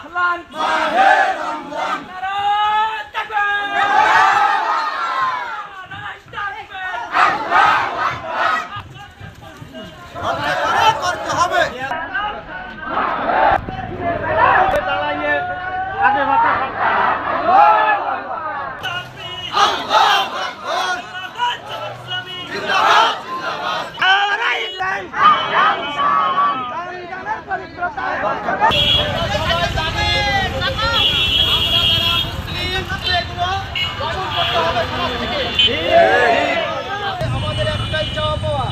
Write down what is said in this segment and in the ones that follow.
আহলান মাহে রমজান নারায়ে তাকবীর নারায়ে তাকবীর আল্লাহু আকবার করতে হবে দাঁড়াইয়ে আগে মাথা আল্লাহু আকবার ইসলামী জিন্দাবাদ জিন্দাবাদ নারায়ে আমাদের একটাই চাওয়া পাওয়া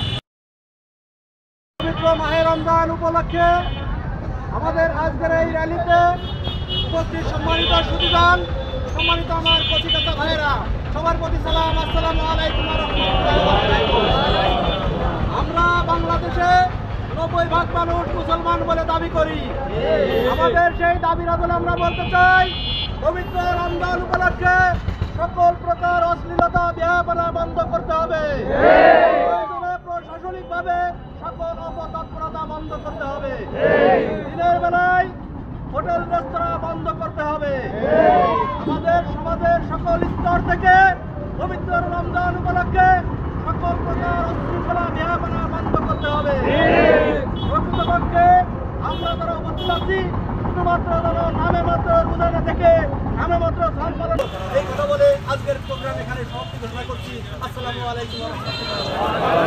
পবিত্র মাহে রমজান উপলক্ষে আমাদের আজকের এই র্যালিতে উপস্থিত সম্মানিত সুধীগণ, সম্মানিত আমার কচিকাতা ভাইয়েরা, সবার প্রতি সালাম, আসসালামু আলাইকুম ওয়া রাহমাতুল্লাহ। আমরা বাংলাদেশে 90% মানুষ মুসলমান বলে দাবি করি। আমাদের সেই দাবির আদলে আমরা বলতে চাই, পবিত্র রমজান উপলক্ষে সকল প্রকার অশ্লীলতা বেহায়াপনা বন্ধ করতে হবে। প্রশাসনিকভাবে সকল অপতৎপরতা বন্ধ করতে হবে। দিনের বেলায় হোটেল রেস্তোরাঁ বন্ধ করতে হবে। আমাদের সমাজের সকল স্তর থেকে পবিত্র রমজান উপলক্ষে সকল প্রকার উশৃঙ্খলা বেহায়াপনা বন্ধ করতে হবে। প্রকৃতপক্ষে আমরা যারা উপস্থিত আছি শুধুমাত্র নামে মাত্র রোজা না থেকে নামে মাত্র সাল পালন, এই কথা বলে আজকের প্রোগ্রাম এখানে সমাপ্তি ঘোষণা করছি। আসসালামু আলাইকুম ওয়া রাহমাতুল্লাহ।